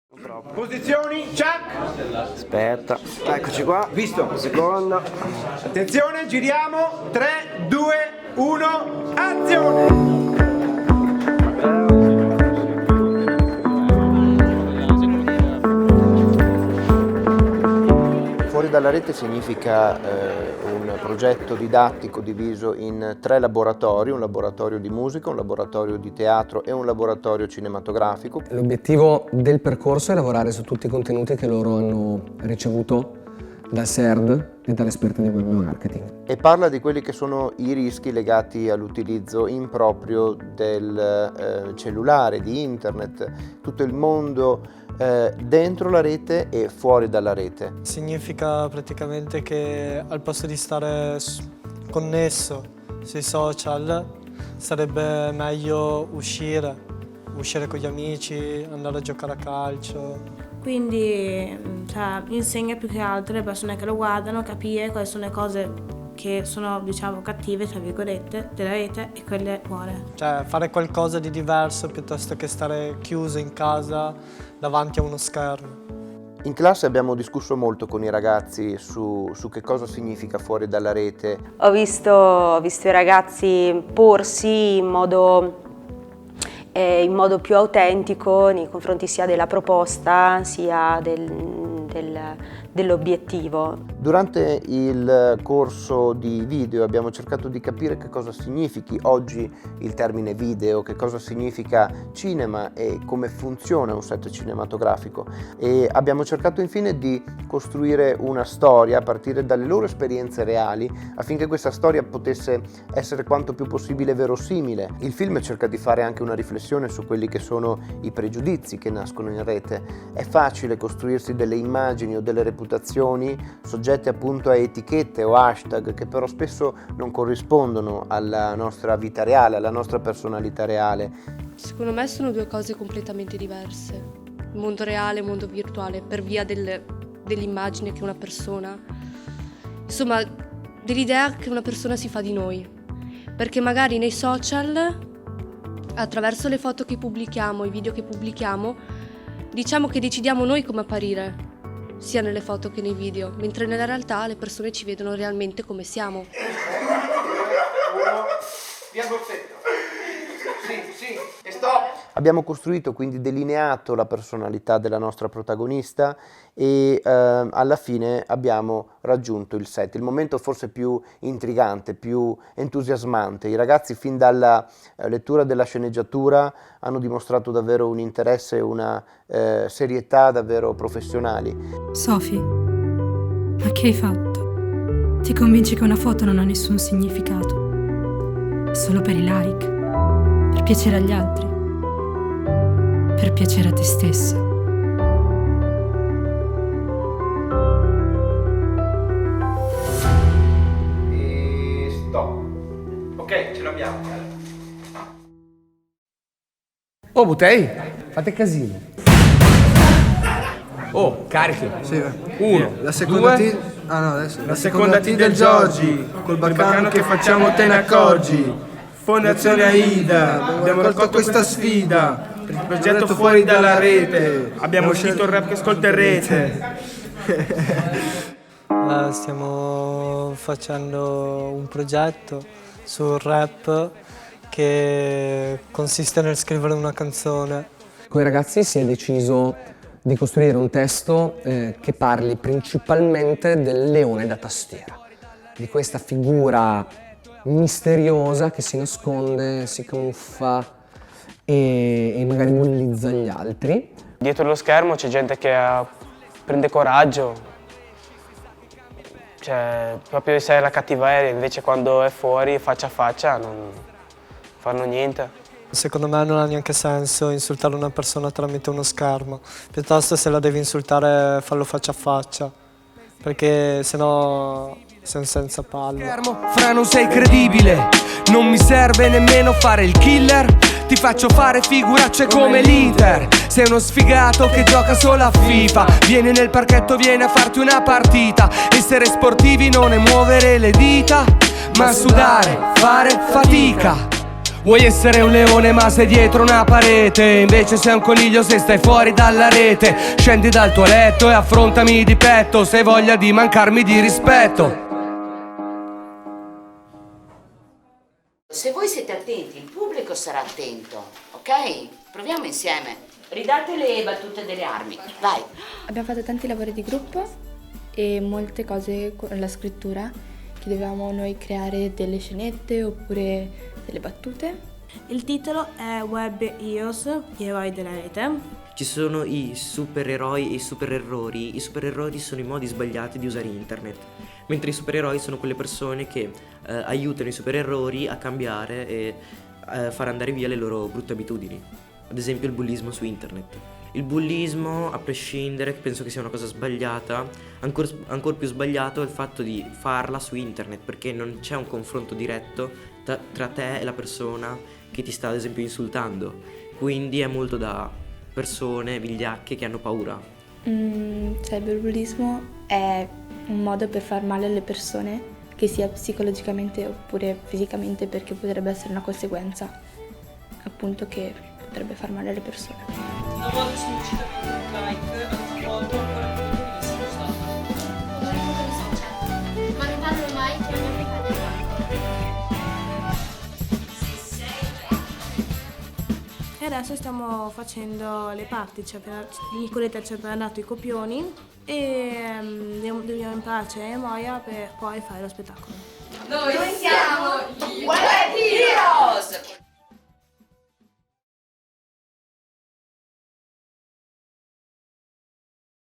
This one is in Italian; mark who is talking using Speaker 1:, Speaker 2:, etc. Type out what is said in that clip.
Speaker 1: Posizioni, check.
Speaker 2: Aspetta, eccoci qua.
Speaker 1: Visto.
Speaker 2: Un secondo.
Speaker 1: Attenzione, giriamo. 3, 2, 1, azione.
Speaker 2: Fuori dalla rete significa un progetto didattico diviso in 3 laboratori, un laboratorio di musica, un laboratorio di teatro e un laboratorio cinematografico.
Speaker 3: L'obiettivo del percorso è lavorare su tutti i contenuti che loro hanno ricevuto dal CERD e dall'esperto di web marketing.
Speaker 2: E parla di quelli che sono i rischi legati all'utilizzo improprio del cellulare, di internet, tutto il mondo dentro la rete e fuori dalla rete.
Speaker 4: Significa praticamente che al posto di stare connesso sui social sarebbe meglio uscire con gli amici, andare a giocare a calcio.
Speaker 5: Quindi insegna più che altro alle persone che lo guardano a capire quali sono le cose che sono, diciamo, cattive, tra virgolette, della rete e quelle buone.
Speaker 4: Cioè fare qualcosa di diverso piuttosto che stare chiuso in casa davanti a uno schermo.
Speaker 2: In classe abbiamo discusso molto con i ragazzi su che cosa significa fuori dalla rete.
Speaker 6: Ho visto i ragazzi porsi in modo più autentico nei confronti sia della proposta sia dell'obiettivo.
Speaker 2: Durante il corso di video abbiamo cercato di capire che cosa significhi oggi il termine video, che cosa significa cinema e come funziona un set cinematografico, e abbiamo cercato infine di costruire una storia a partire dalle loro esperienze reali affinché questa storia potesse essere quanto più possibile verosimile. Il film cerca di fare anche una riflessione su quelli che sono i pregiudizi che nascono in rete. È facile costruirsi delle immagini o delle reputazioni soggette appunto a etichette o hashtag che però spesso non corrispondono alla nostra vita reale, alla nostra personalità reale.
Speaker 7: Secondo me sono due cose completamente diverse. Il mondo reale e il mondo virtuale, per via dell'immagine che una persona, insomma, dell'idea che una persona si fa di noi. Perché magari nei social, attraverso le foto che pubblichiamo, i video che pubblichiamo, diciamo che decidiamo noi come apparire, sia nelle foto che nei video, mentre nella realtà le persone ci vedono realmente come siamo.
Speaker 1: Via Bozzetto. Sì, e stop.
Speaker 2: Abbiamo costruito, quindi delineato la personalità della nostra protagonista e alla fine abbiamo raggiunto il set, il momento forse più intrigante, più entusiasmante. I ragazzi fin dalla lettura della sceneggiatura hanno dimostrato davvero un interesse e una serietà davvero professionali.
Speaker 8: Sophie, ma che hai fatto? Ti convinci che una foto non ha nessun significato? Solo per i like? Per piacere agli altri? Per piacere a te stessa?
Speaker 1: E stop. Ok, ce l'abbiamo.
Speaker 9: Oh, Butei, fate casino. Oh, carichi.
Speaker 10: Sì,
Speaker 9: Uno,
Speaker 10: la seconda
Speaker 9: due.
Speaker 10: T. Ah no, adesso.
Speaker 9: La seconda T del Giorgi. Col baccano che facciamo te ne accorgi. Fondazione AIDA. Abbiamo raccolto questa sfida. Per il progetto fuori dalla rete. Abbiamo scritto il rap che ascolterete.
Speaker 4: Stiamo facendo un progetto sul rap che consiste nel scrivere una canzone.
Speaker 3: Con i ragazzi si è deciso di costruire un testo che parli principalmente del leone da tastiera, di questa figura misteriosa che si nasconde, si camuffa e magari bullizza gli altri.
Speaker 11: Dietro lo schermo c'è gente che prende coraggio, cioè proprio sei la cattiveria, invece quando è fuori faccia a faccia non fanno niente.
Speaker 4: Secondo me non ha neanche senso insultare una persona tramite uno schermo, piuttosto se la devi insultare fallo faccia a faccia, perché sennò sei un senza palle.
Speaker 9: Fra non sei credibile, non mi serve nemmeno fare il killer. Ti faccio fare figuracce come l'Inter. Sei uno sfigato che gioca solo a FIFA. Vieni nel parchetto, vieni a farti una partita. Essere sportivi non è muovere le dita, ma sudare, fare fatica. Vuoi essere un leone ma sei dietro una parete, invece sei un coniglio se stai fuori dalla rete. Scendi dal tuo letto e affrontami di petto, se hai voglia di mancarmi di rispetto.
Speaker 10: Se voi siete attenti, il pubblico sarà attento, ok? Proviamo insieme. Ridate le battute delle armi, vai.
Speaker 12: Abbiamo fatto tanti lavori di gruppo e molte cose con la scrittura, che dovevamo noi creare delle scenette oppure delle battute.
Speaker 5: Il titolo è Web Heroes, gli eroi della rete.
Speaker 13: Ci sono i supereroi e i supererrori. I supererrori sono i modi sbagliati di usare internet, mentre i supereroi sono quelle persone che aiutano i supererrori a cambiare e far andare via le loro brutte abitudini. Ad esempio il bullismo su internet. Il bullismo, a prescindere, penso che sia una cosa sbagliata. Ancora più sbagliato è il fatto di farla su internet, perché non c'è un confronto diretto tra te e la persona che ti sta ad esempio insultando. Quindi è molto da persone vigliacche che hanno paura.
Speaker 12: Cyberbullismo è un modo per far male alle persone, che sia psicologicamente oppure fisicamente, perché potrebbe essere una conseguenza, appunto, che potrebbe far male alle persone.
Speaker 14: Una volta sono uscita con un like, altra volta ancora più bellissimo stato.
Speaker 15: Ma non parlo mai, che non mi fate
Speaker 5: E adesso stiamo facendo le parti, Nicoletta ci ha appena dato i copioni e dobbiamo impararci a memoria per poi fare lo spettacolo.
Speaker 10: Noi siamo gli Web Heroes!